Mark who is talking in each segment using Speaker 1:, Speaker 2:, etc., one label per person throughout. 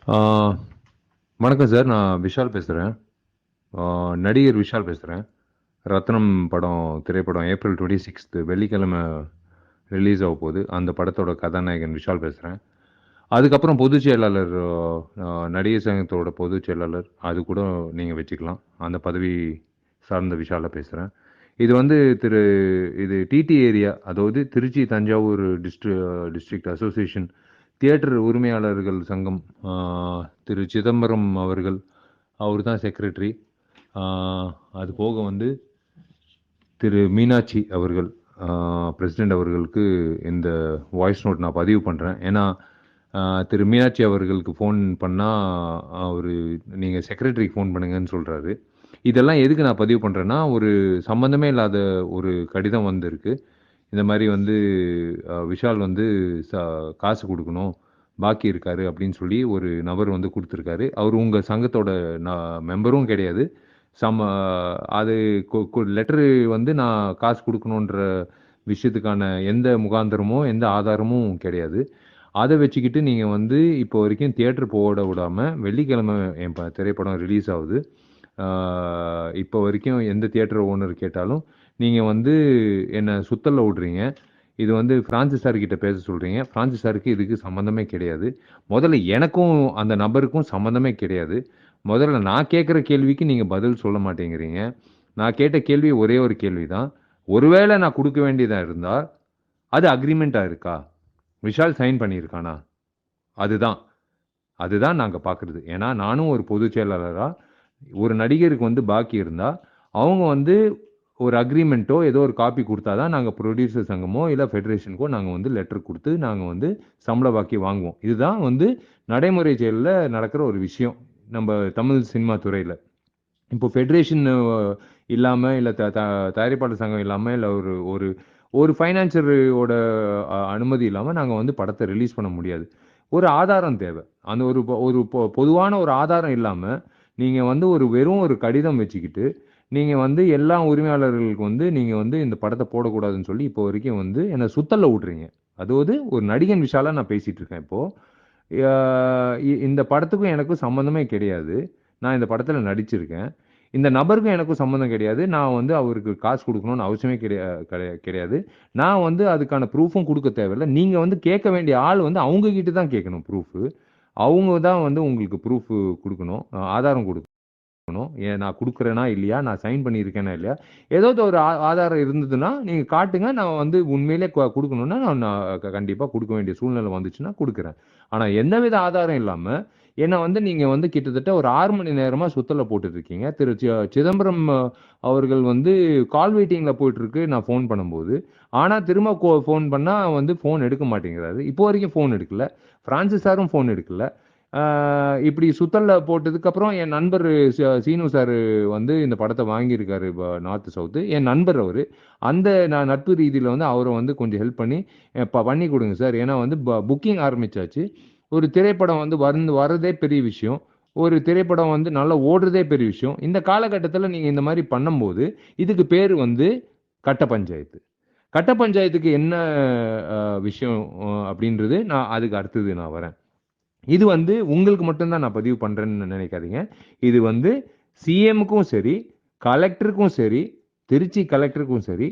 Speaker 1: ஆ, வணக்கம் சார். நான் விஷால் பேசுறேன். நடிகர் விஷால் பேசுறேன். ரத்னம் திரைப்படம் ஏப்ரல் 26 வெள்ளிக்கிழமை ரிலீஸ் ஆக போகுது. அந்த படத்தோட கதாநாயகன் விஷால் பேசுறேன். அதுக்கப்புறம் பொதுச் செயலாளர், நடிகர் சங்கத்தோட பொதுச் செயலாளர் அது கூட நீங்க வச்சுக்கலாம். அந்த பதவி சார்ந்த விஷாலா பேசுறேன். இது வந்து திரு இது டிடி ஏரியா, அதாவது Trichy Thanjavur district association theatre உரிமையாளர்கள் சங்கம். ஆ, திரு சிதம்பரம் அவர்கள், அவர் தான் செக்ரட்டரி. அது போக வந்து திரு மீனாட்சி அவர்கள், பிரசிடெண்ட் அவர்களுக்கு இந்த வாய்ஸ் நோட் நான் பதிவு பண்ணுறேன். ஏன்னா திரு மீனாட்சி அவர்களுக்கு ஃபோன் பண்ணால் அவர் நீங்கள் செக்ரட்டரிக்கு ஃபோன் பண்ணுங்கன்னு சொல்கிறாரு. இதெல்லாம் எதுக்கு நான் பதிவு பண்ணுறேன்னா, ஒரு சம்மந்தமே இல்லாத ஒரு கடிதம் வந்திருக்கு. இந்த மாதிரி வந்து விஷால் வந்து காசு கொடுக்கணும், பாக்கி இருக்காரு அப்படின்னு சொல்லி ஒரு நபர் வந்து கொடுத்துருக்காரு. அவர் உங்கள் சங்கத்தோட மெம்பரும் கிடையாது. சம அது லெட்டரு வந்து நான் காசு கொடுக்கணுன்ற விஷயத்துக்கான எந்த முகாந்திரமோ எந்த ஆதாரமும் கிடையாது. அதை வச்சுக்கிட்டு நீங்கள் வந்து இப்போ வரைக்கும் தியேட்டர் போட விடாமல், வெள்ளிக்கிழமை என் திரைப்படம் ரிலீஸ் ஆகுது. இப்போ வரைக்கும் எந்த தியேட்டர் ஓனர் கேட்டாலும் நீங்கள் வந்து என்னை சுத்தல்ல விடுறீங்க. இது வந்து பிரான்சிஸ் சார் கிட்ட பேச சொல்றீங்க. பிரான்சிஸ் சாருக்கு இதுக்கு சம்மந்தமே கிடையாது. முதல்ல எனக்கும் அந்த நபருக்கும் சம்மந்தமே கிடையாது. முதல்ல நான் கேட்குற கேள்விக்கு நீங்க பதில் சொல்ல மாட்டேங்கிறீங்க. நான் கேட்ட கேள்வி ஒரே ஒரு கேள்வி தான். ஒருவேளை நான் குடுக்க வேண்டியதா இருந்தா, அது அக்ரீமெண்ட்டா இருக்கா? விஷால் சைன் பண்ணியிருக்கானா? அதுதான். அதுதான் நாங்க பார்க்குறது. ஏன்னா, நானும் ஒரு பொதுச் செயலாளரா, ஒரு நடிகருக்கு வந்து பாக்கி இருந்தா, அவங்க வந்து ஒரு அக்ரீமெண்ட்டோ, ஏதோ ஒரு காப்பி குடுத்தா தான் நாங்க புரொடியூசர் சங்கமோ, இல்ல ஃபெடரேஷனுக்கோ நாங்க வந்து லெட்டர் குடுத்து, நாங்க வந்து சம்பள பாக்கி வாங்குவோம். இதுதான் வந்து நடைமுறை செயல்ல நடக்கிற ஒரு விஷயம். நம்ப தமிழ் சினிமா துறையில. இப்போ ஃபெடரேஷன் இல்லாம, இல்ல த த தயாரிப்பாளர் சங்கம் இல்லாம, இல்ல ஒரு ஒரு ஒரு ஃபைனான்சரோட அனுமதி இல்லாம நாங்க வந்து படத்த ரிலீஸ் பண்ண முடியாது. ஒரு ஆதாரம் தேவை. அந்த பொதுவான ஒரு ஆதாரம் இல்லாம, நீங்க வந்து வெறும் ஒரு கடிதம் வச்சுக்கிட்டு, நீங்க வந்து எல்லா உரிமையாளர்களுக்கு வந்து நீங்க வந்து இந்த படத்த போடக்கூடாதுன்னு சொல்லி இப்போ வரைக்கும் வந்து என்ன சுத்தல்ல விடுறீங்க. அதாவது ஒரு நடிகன் விஷாலா நான் பேசிட்டு இருக்கேன் இப்போ. யா இந்த படத்துக்கும் எனக்கும் சம்மந்தமே கிடையாது. நான் இந்த படத்துல நடிச்சிருக்கேன். இந்த நபருக்கும் எனக்கும் சம்மந்தம் கிடையாது. நான் வந்து அவருக்கு காசு குடுக்கணும்னு அவசியமே கிடையாது. நான் வந்து அதுக்கான ப்ரூஃபும் குடுக்க தேவையில்ல. நீங்க வந்து கேட்க வேண்டிய ஆள் வந்து அவங்க கிட்ட தான் கேட்கணும் ப்ரூஃபு. அவங்க தான் வந்து உங்களுக்கு ப்ரூஃபு குடுக்கணும். ஆதாரம் குடுக்கணும். ஏன் நான் குடுக்குறேனா இல்லையா? நான் சைன் பண்ணியிருக்கேனா இல்லையா? ஏதாவது ஒரு ஆதாரம் இருந்ததுன்னா, நீங்க காட்டுங்க. நான் வந்து உண்மையிலே குடுக்கணும்னா, நான் நான் கண்டிப்பா குடுக்க வேண்டிய சூழ்நிலை வந்துச்சுன்னா குடுக்குறேன். ஆனா எந்தவித ஆதாரம் இல்லாம, என்ன வந்து நீங்க வந்து கிட்டத்தட்ட ஒரு 6 மணி நேரமா சுத்தல்ல போட்டுட்டு இருக்கீங்க. திரு சிதம்பரம் அவர்கள் வந்து கால் வெயிட்டிங்ல போயிட்டுருக்கு நான் ஃபோன் பண்ணும்போது. ஆனா திரும்ப ஃபோன் பண்ணா வந்து ஃபோன் எடுக்க மாட்டேங்கிறாரு. இப்போ வரைக்கும் ஃபோன் எடுக்கல. பிரான்சிஸ் சாரும் ஃபோன் எடுக்கல. ஆ, இப்படி சுத்தல்ல போட்டதுக்கப்புறம் என் நண்பர் சீனு சார் வந்து இந்த படத்த வாங்கியிருக்காரு நார்த், சவுத். என் நண்பர் அவரு. அந்த நட்பு ரீதியில வந்து அவர வந்து கொஞ்சம் ஹெல்ப் பண்ணி பண்ணி குடுங்க சார். ஏன்னா வந்து புக்கிங் ஆரம்பிச்சாச்சு. ஒரு திரைப்படம் வந்து வரதே பெரிய விஷயம். ஒரு திரைப்படம் வந்து நல்லா ஓடுறதே பெரிய விஷயம். இந்த காலகட்டத்தில நீங்க இந்த மாரி பண்ணும்போது, இதுக்கு பேரு வந்து கட்ட பஞ்சாயத்து. கட்ட பஞ்சாயத்துக்கு என்ன அ விஷயம் அப்படின்றது நான் அதுக்கு அடுத்தது நான் வரேன். இது வந்து உங்களுக்கு மட்டும் தான் நான் பதிவு பண்றேன்னு நினைக்காதீங்க. இது வந்து சிஎம்முக்கும் சரி, கலெக்டருக்கும் சரி, திருச்சி கலெக்டருக்கும் சரி,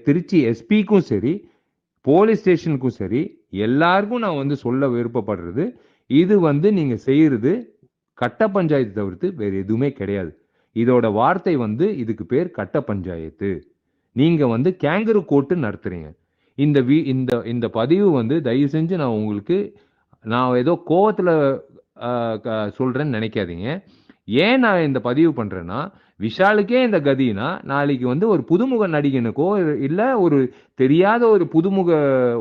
Speaker 1: திருச்சி எஸ்பிக்கும் சரி, போலீஸ் ஸ்டேஷனுக்கும் சரி, எல்லாருக்கும் நான் வந்து சொல்ல விருப்பப்படுறது, இது வந்து நீங்க செய்றது கட்ட பஞ்சாயத்து தவிர்த்து வேறு எதுவுமே கிடையாது. இதோட வார்த்தை வந்து இதுக்கு பேர் கட்ட பஞ்சாயத்து. நீங்க வந்து கேங்கரு கோர்ட் நடத்துறீங்க. இந்த இந்த பதிவு வந்து தயவு செஞ்சு நான் ஏதோ கோவத்துல அ க சொல்றேன்னு நெனைக்காதீங்க. ஏன் நான் இந்த பதிவு பண்றேன்னா, விஷாலுக்கே இந்த கதின்னா, நாளைக்கு வந்து ஒரு புதுமுக நடிகனுக்கோ, இல்ல ஒரு தெரியாத ஒரு புதுமுக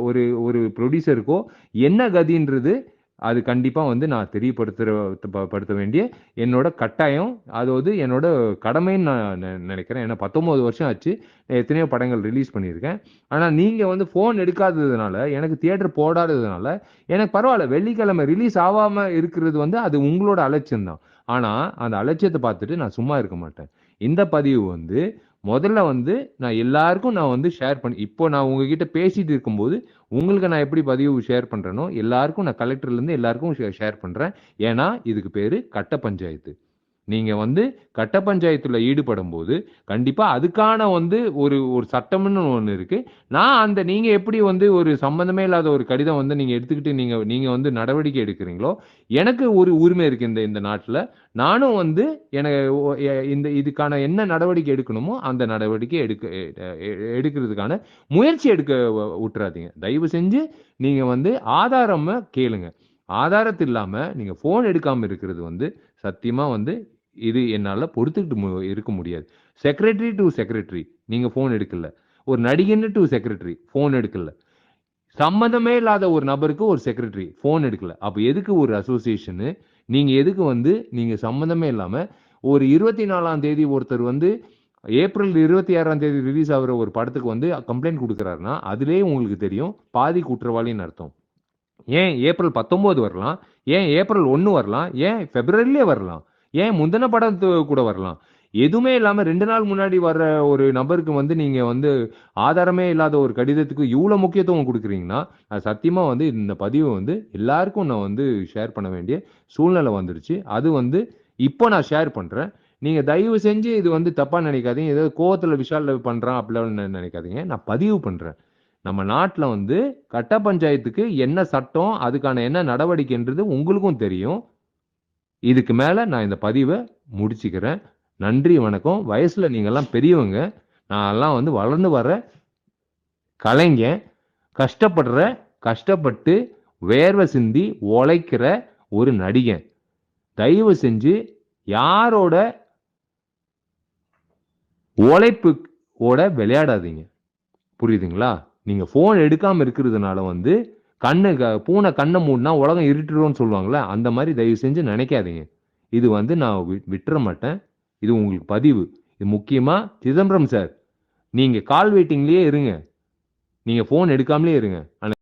Speaker 1: ஒரு ஒரு புரொடியூசருக்கோ என்ன கதின்றது, அது கண்டிப்பா வந்து நான் படுத்த வேண்டிய என்னோட கட்டாயம். அதாவது என்னோட கடமைன்னு நான் நெனைக்கிறேன். ஏன்னா 19 வருஷம் ஆச்சு. எத்தனையோ படங்கள் ரிலீஸ் பண்ணியிருக்கேன். ஆனா நீங்க வந்து ஃபோன் எடுக்காததுனால, எனக்கு தியேட்டர் போடாததுனால, எனக்கு பரவால்ல. வெள்ளிக்கிழமை ரிலீஸ் ஆவாம இருக்கிறது வந்து அது உங்களோட அலட்சியம் தான். ஆனா, அந்த அலட்சியத்த பார்த்துட்டு நான் சும்மா இருக்க மாட்டேன். இந்த பதிவு வந்து முதல்ல வந்து நான் எல்லாருக்கும் நான் வந்து ஷேர் பண்ணி இப்போ நான் உங்ககிட்ட பேசிட்டு இருக்கும்போது உங்களுக்கு நான் எப்படி பதிவு ஷேர் பண்றேனோ எல்லாருக்கும் நான் கலெக்டர்ல இருந்து எல்லாருக்கும் ஷேர் பண்றேன். ஏன்னா இதுக்கு பேரு கட்ட பஞ்சாயத்து. நீங்க வந்து கட்ட பஞ்சாயத்துல ஈடுபடும்போது, கண்டிப்பா அதுக்கான வந்து ஒரு ஒரு சட்டம்னு ஒண்ணு இருக்கு. நான் அந்த நீங்க எப்படி வந்து ஒரு சம்மந்தமே இல்லாத ஒரு கடிதம் வந்து நீங்க எடுத்துக்கிட்டு நீங்க நீங்க வந்து நடவடிக்கை எடுக்கிறீங்களோ, எனக்கு ஒரு உரிமை இருக்கு இந்த இந்த நாட்டுல. நானும் வந்து எனக்கு இந்த இதுக்கான என்ன நடவடிக்கை எடுக்கணுமோ, அந்த நடவடிக்கை எடுக்கிறதுக்கான முயற்சி எடுக்க உட்றாதீங்க. தயவு செஞ்சு நீங்க வந்து ஆதாரமா கேளுங்க. ஆதாரத்து இல்லாம நீங்க ஃபோன் எடுக்காம இருக்கிறது வந்து சத்தியமா வந்து இது என்னால பொறுத்துக்கிட்டு இருக்க முடியாது. செக்ரட்டரி டூ செக்ரட்டரி நீங்க ஃபோன் எடுக்கல. ஒரு நடிகன்னு டூ செக்ரட்டரி ஃபோன் எடுக்கல. சம்மந்தமே இல்லாத ஒரு நபருக்கு ஒரு செக்ரட்டரி ஃபோன் எடுக்கல. அப்ப எதுக்கு ஒரு அசோசியேஷனு? நீங்க எதுக்கு வந்து நீங்க சம்மந்தமே இல்லாம ஒரு 24ஆம் தேதி ஒருத்தர் வந்து ஏப்ரல் 26ஆம் தேதி ரிலீஸ் ஆகுற ஒரு படத்துக்கு வந்து கம்ப்ளைண்ட் குடுக்குறாருன்னா, அதிலேயே உங்களுக்கு தெரியும் பாதி குற்றவாளின்னு அர்த்தம். ஏன் ஏப்ரல் 19 வரலாம்? ஏன் ஏப்ரல் 1 வரலாம்? ஏன் பிப்ரவரியிலே வரலாம்? ஏன் முந்தின படத்து கூட வரலாம்? எதுவுமே இல்லாம 2 நாள் முன்னாடி வர்ற ஒரு நபருக்கு வந்து நீங்க வந்து ஆதாரமே இல்லாத ஒரு கடிதத்துக்கு இவ்ளோ முக்கியத்துவம் குடுக்குறீங்கன்னா, நான் சத்தியமா வந்து இந்த பதிவ வந்து எல்லாருக்கும் நான் வந்து ஷேர் பண்ண வேண்டிய சூழ்நிலை வந்துருச்சு. அது வந்து இப்போ நான் ஷேர் பண்றேன். நீங்க தயவு செஞ்சு இது வந்து தப்பா நெனைக்காதீங்க. ஏதோ கோவத்துல விஷால் பண்றான் அப்படிலாம் நெனைக்காதீங்க. நான் பதிவு பண்றேன். நம்ம நாட்டுல வந்து கட்ட பஞ்சாயத்துக்கு என்ன சட்டம், அதுக்கான என்ன நடவடிக்கைன்றது உங்களுக்கும் தெரியும். இதுக்கு மேல நான் இந்த பதிவ முடிச்சுக்கிறேன். நன்றி, வணக்கம். வயசுல நீங்கலாம் பெரியவங்க. நான்லாம் வந்து வளர்ந்து வர்ற கலைஞன். கஷ்டப்பட்டு வேர்வை சிந்தி உழைக்கிற ஒரு நடிகன். தயவு செஞ்சு யாரோட உழைப்போட விளையாடாதீங்க. புரியுதுங்களா? நீங்க ஃபோன் எடுக்காம இருக்கிறதுனால வந்து பூனை கண்ண மூடுனா உலகம் இருட்டிரும்னு சொல்லுவாங்கல்ல, அந்த மாரி தயவு செஞ்சு நெனைக்காதீங்க. இது வந்து நான் விட்டுற மாட்டேன். இது உங்களுக்கு பதிவு. இது முக்கியமா சிதம்பரம் சார், நீங்க கால் வெயிட்டிங்லயே இருங்க. நீங்க ஃபோன் எடுக்காமலே இருங்க. ஆனா